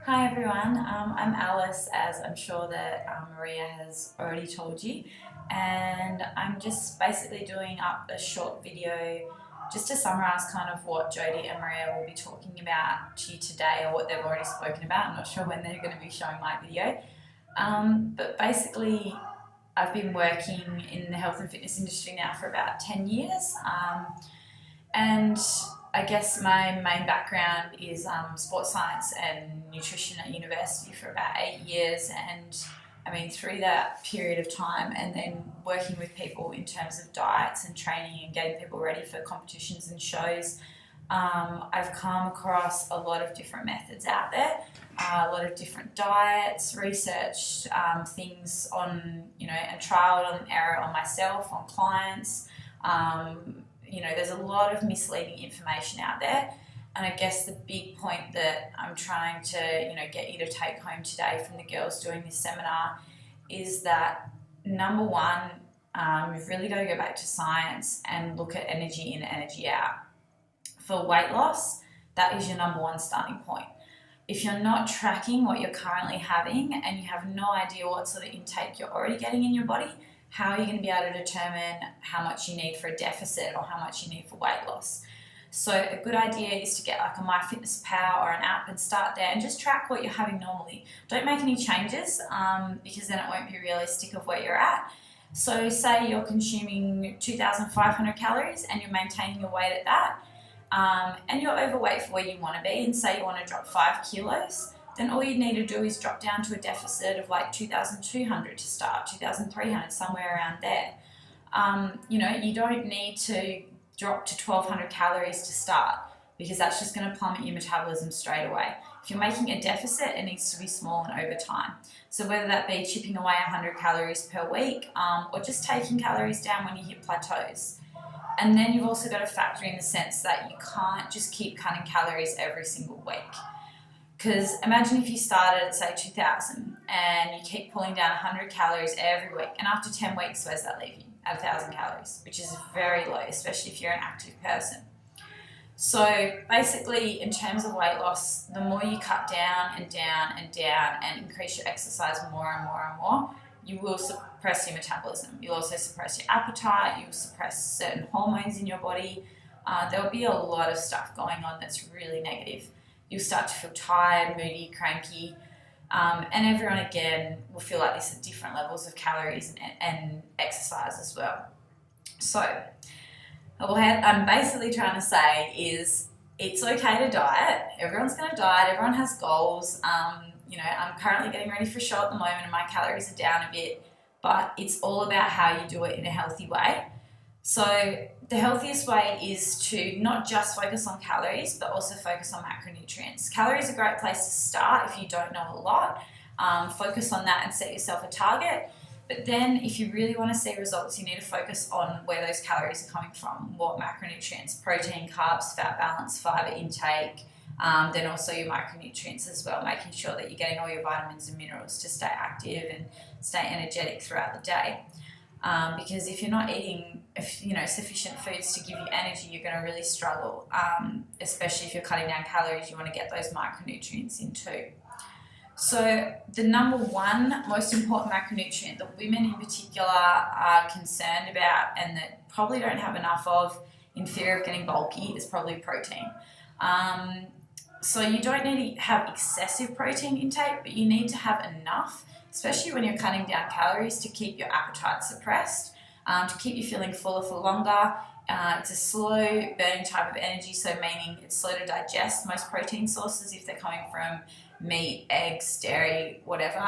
Hi everyone, I'm Alice, as I'm sure that Maria has already told you, and I'm just basically doing up a short video just to summarise kind of what Jodie and Maria will be talking about to you today, or what they've already spoken about. I'm not sure when they're going to be showing my video, but basically I've been working in the health and fitness industry now for about 10 years. And I guess my main background is sports science and nutrition at university for about 8 years. And I mean, through that period of time, and then working with people in terms of diets and training and getting people ready for competitions and shows, I've come across a lot of different methods out there, a lot of different diets, researched things on, and trial and error on myself, on clients. There's a lot of misleading information out there. And I guess the big point that I'm trying to, get you to take home today from the girls doing this seminar is that number one, you've really got to go back to science and look at energy in, energy out. For weight loss, that is your number one starting point. If you're not tracking what you're currently having and you have no idea what sort of intake you're already getting in your body, how are you going to be able to determine how much you need for a deficit or how much you need for weight loss? So a good idea is to get like a MyFitnessPal or an app and start there and just track what you're having normally. Don't make any changes because then it won't be realistic of where you're at. So say you're consuming 2,500 calories and you're maintaining your weight at that, and you're overweight for where you want to be, and say you want to drop 5 kilos, then all you need to do is drop down to a deficit of like 2,200 to start, 2,300, somewhere around there. You don't need to drop to 1,200 calories to start because that's just going to plummet your metabolism straight away. If you're making a deficit, it needs to be small and over time. So whether that be chipping away 100 calories per week or just taking calories down when you hit plateaus. And then you've also got to factor in the sense that you can't just keep cutting calories every single week. Because imagine if you started at say 2,000 and you keep pulling down 100 calories every week, and after 10 weeks, where's that leave you? At 1,000 calories, which is very low, especially if you're an active person. So basically, in terms of weight loss, the more you cut down and down and down and increase your exercise more and more and more, you will suppress your metabolism. You'll also suppress your appetite, you'll suppress certain hormones in your body. There'll be a lot of stuff going on that's really negative. You'll start to feel tired, moody, cranky, and everyone again will feel like this at different levels of calories and exercise as well. So what I'm basically trying to say is it's okay to diet. Everyone's going to diet. Everyone has goals. I'm currently getting ready for a show at the moment and my calories are down a bit, but it's all about how you do it in a healthy way. So the healthiest way is to not just focus on calories, but also focus on macronutrients. Calories are a great place to start if you don't know a lot. Focus on that and set yourself a target. But then if you really want to see results, you need to focus on where those calories are coming from, what macronutrients, protein, carbs, fat balance, fiber intake, then also your micronutrients as well, making sure that you're getting all your vitamins and minerals to stay active and stay energetic throughout the day. Because if you're not eating sufficient foods to give you energy, you're going to really struggle, especially if you're cutting down calories. You want to get those micronutrients in too. So the number one most important macronutrient that women in particular are concerned about and that probably don't have enough of in fear of getting bulky is probably protein. So you don't need to have excessive protein intake, but you need to have enough, especially when you're cutting down calories, to keep your appetite suppressed, to keep you feeling fuller for longer. It's a slow burning type of energy, so meaning it's slow to digest. Most protein sources, if they're coming from meat, eggs, dairy, whatever,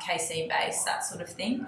casein base, that sort of thing.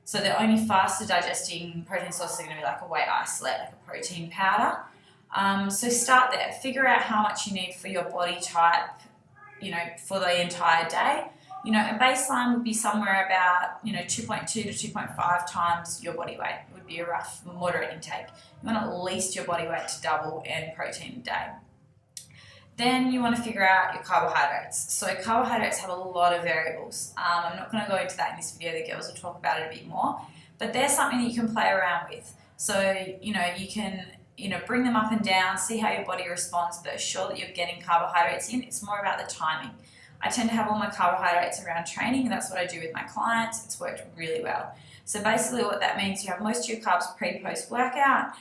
So the only faster digesting protein sources are going to be like a whey isolate, like a protein powder. So start there. Figure out how much you need for your body type, for the entire day. A baseline would be somewhere about, 2.2 to 2.5 times your body weight would be a rough, moderate intake. You want at least your body weight to double in protein a day. Then you want to figure out your carbohydrates. So carbohydrates have a lot of variables. I'm not going to go into that in this video. The girls will talk about it a bit more. But they're something that you can play around with. So, you can bring them up and down, see how your body responds, but assure that you're getting carbohydrates in. It's more about the timing. I tend to have all my carbohydrates around training, and that's what I do with my clients. It's worked really well. So basically what that means, you have most of your carbs pre-post workout,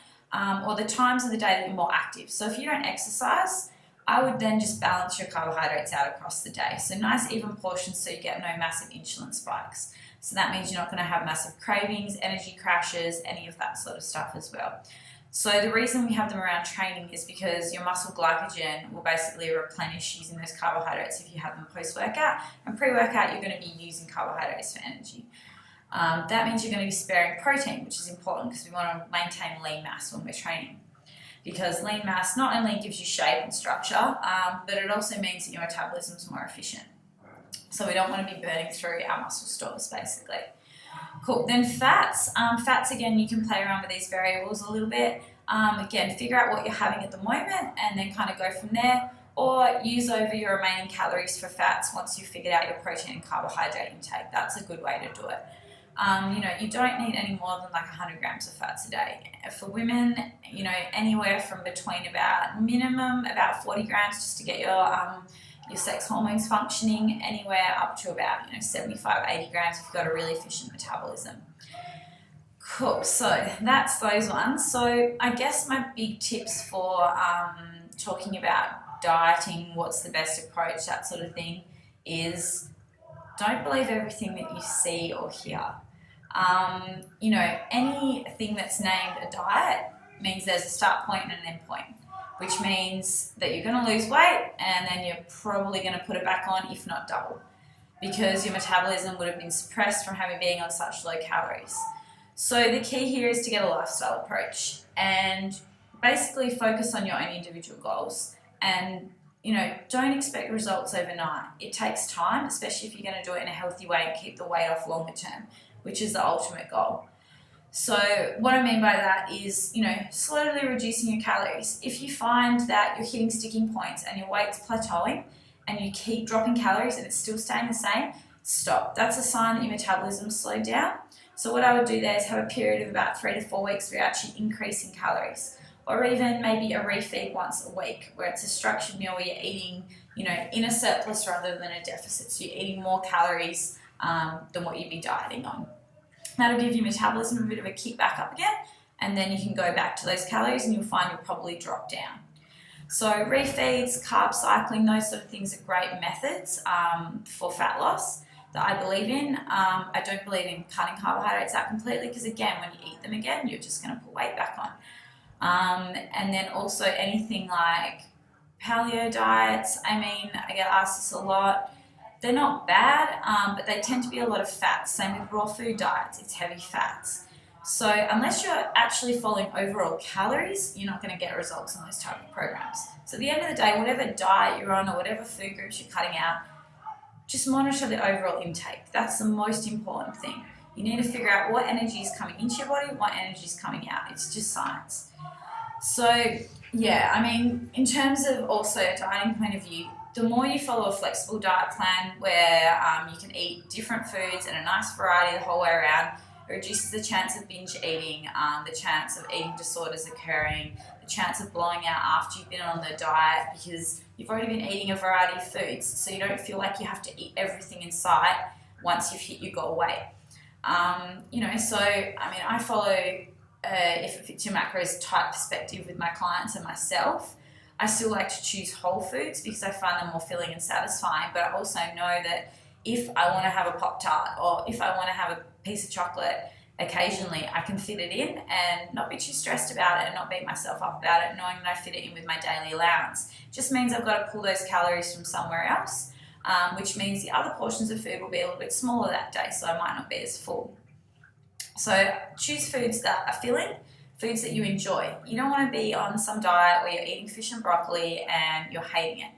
or the times of the day that you're more active. So if you don't exercise, I would then just balance your carbohydrates out across the day. So nice even portions so you get no massive insulin spikes. So that means you're not going to have massive cravings, energy crashes, any of that sort of stuff as well. So the reason we have them around training is because your muscle glycogen will basically replenish using those carbohydrates if you have them post-workout. And pre-workout, you're going to be using carbohydrates for energy. That means you're going to be sparing protein, which is important because we want to maintain lean mass when we're training. Because lean mass not only gives you shape and structure, but it also means that your metabolism is more efficient. So we don't want to be burning through our muscle stores, basically. Cool. Then fats. Fats, again, you can play around with these variables a little bit. Again, figure out what you're having at the moment and then kind of go from there. Or use over your remaining calories for fats once you've figured out your protein and carbohydrate intake. That's a good way to do it. You don't need any more than like 100 grams of fats a day. For women, anywhere from between minimum about 40 grams just to get your sex hormones functioning, anywhere up to about 75, 80 grams if you've got a really efficient metabolism. Cool, so that's those ones. So I guess my big tips for talking about dieting, what's the best approach, that sort of thing, is don't believe everything that you see or hear. Anything that's named a diet means there's a start point and an end point, which means that you're going to lose weight and then you're probably going to put it back on, if not double, because your metabolism would have been suppressed from being on such low calories. So the key here is to get a lifestyle approach and basically focus on your own individual goals and don't expect results overnight. It takes time, especially if you're going to do it in a healthy way and keep the weight off longer term, which is the ultimate goal. So what I mean by that is, slowly reducing your calories. If you find that you're hitting sticking points and your weight's plateauing and you keep dropping calories and it's still staying the same, stop. That's a sign that your metabolism's slowed down. So what I would do there is have a period of about 3 to 4 weeks where you're actually increasing calories. Or even maybe a refeed once a week where it's a structured meal where you're eating, in a surplus rather than a deficit. So you're eating more calories than what you'd be dieting on. That'll give your metabolism a bit of a kick back up again, and then you can go back to those calories and you'll find you'll probably drop down. So refeeds, carb cycling, those sort of things are great methods for fat loss that I believe in. I don't believe in cutting carbohydrates out completely because, again, when you eat them again, you're just going to put weight back on. And then also anything like paleo diets. I get asked this a lot. They're not bad, but they tend to be a lot of fats. Same with raw food diets, it's heavy fats. So unless you're actually following overall calories, you're not going to get results on those type of programs. So at the end of the day, whatever diet you're on or whatever food groups you're cutting out, just monitor the overall intake. That's the most important thing. You need to figure out what energy is coming into your body, what energy is coming out. It's just science. So in terms of also a dieting point of view, the more you follow a flexible diet plan where you can eat different foods and a nice variety the whole way around, it reduces the chance of binge eating, the chance of eating disorders occurring, the chance of blowing out after you've been on the diet because you've already been eating a variety of foods, so you don't feel like you have to eat everything in sight once you've hit your goal weight. I follow if it fits your macros type perspective with my clients and myself. I still like to choose whole foods because I find them more filling and satisfying, but I also know that if I want to have a Pop-Tart or if I want to have a piece of chocolate occasionally, I can fit it in and not be too stressed about it and not beat myself up about it, knowing that I fit it in with my daily allowance. It just means I've got to pull those calories from somewhere else, which means the other portions of food will be a little bit smaller that day, so I might not be as full. So choose foods that are filling, foods that you enjoy. You don't want to be on some diet where you're eating fish and broccoli and you're hating it.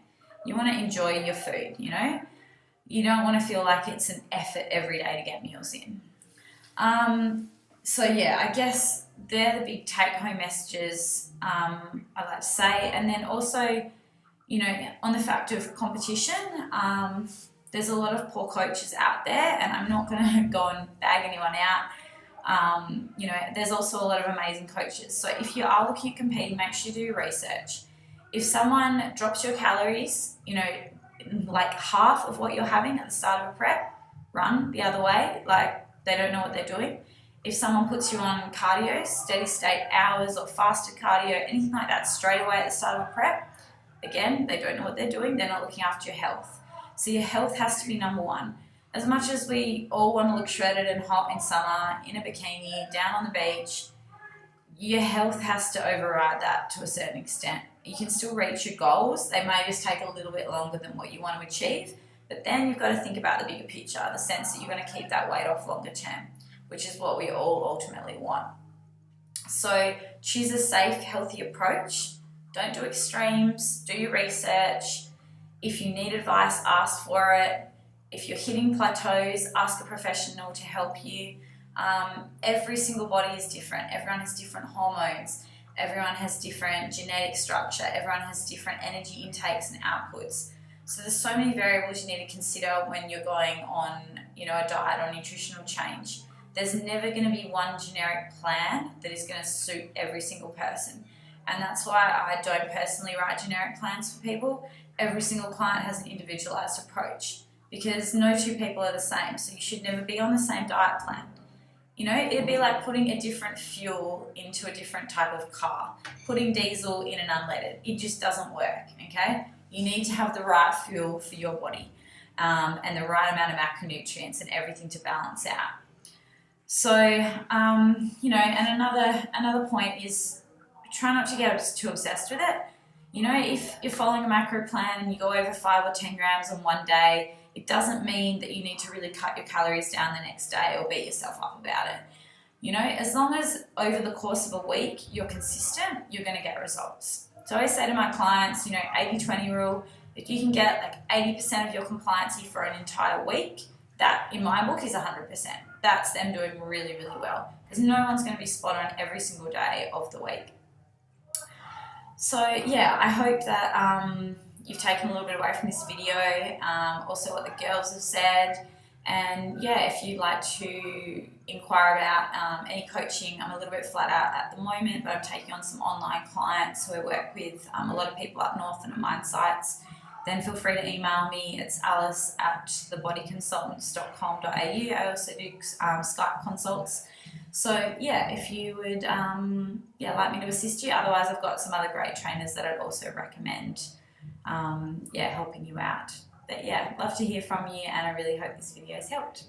You want to enjoy your food, You don't want to feel like it's an effort every day to get meals in. I guess they're the big take-home messages I like to say. And then also, on the fact of competition, there's a lot of poor coaches out there, and I'm not going to go and bag anyone out. There's also a lot of amazing coaches. So if you are looking at competing, make sure you do research. If someone drops your calories, like half of what you're having at the start of a prep, run the other way. Like, they don't know what they're doing. If someone puts you on cardio, steady state hours or fasted cardio, anything like that straight away at the start of a prep, again, they don't know what they're doing. They're not looking after your health. So your health has to be number one. As much as we all want to look shredded and hot in summer, in a bikini, down on the beach, your health has to override that to a certain extent. You can still reach your goals. They may just take a little bit longer than what you want to achieve, but then you've got to think about the bigger picture, the sense that you're going to keep that weight off longer term, which is what we all ultimately want. So choose a safe, healthy approach. Don't do extremes. Do your research. If you need advice, ask for it. If you're hitting plateaus, ask a professional to help you. Every single body is different. Everyone has different hormones. Everyone has different genetic structure. Everyone has different energy intakes and outputs. So there's so many variables you need to consider when you're going on, a diet or nutritional change. There's never going to be one generic plan that is going to suit every single person. And that's why I don't personally write generic plans for people. Every single client has an individualized approach because no two people are the same. So you should never be on the same diet plan. It'd be like putting a different fuel into a different type of car, putting diesel in an unleaded. It just doesn't work, okay? You need to have the right fuel for your body and the right amount of macronutrients and everything to balance out. So, and another point is try not to get too obsessed with it. If you're following a macro plan and you go over 5 or 10 grams on one day, it doesn't mean that you need to really cut your calories down the next day or beat yourself up about it. As long as over the course of a week you're consistent, you're going to get results. So I always say to my clients, 80-20 rule, if you can get like 80% of your compliancy for an entire week, that in my book is 100%. That's them doing really, really well because no one's going to be spot on every single day of the week. So yeah, I hope that you've taken a little bit away from this video, also what the girls have said. And yeah, if you'd like to inquire about any coaching, I'm a little bit flat out at the moment, but I'm taking on some online clients who I work with, a lot of people up north and at mine sites. Then feel free to email me. It's alice@thebodyconsultants.com.au. I also do Skype consults. So yeah, if you would like me to assist you. Otherwise, I've got some other great trainers that I'd also recommend helping you out. But yeah, love to hear from you, and I really hope this video has helped.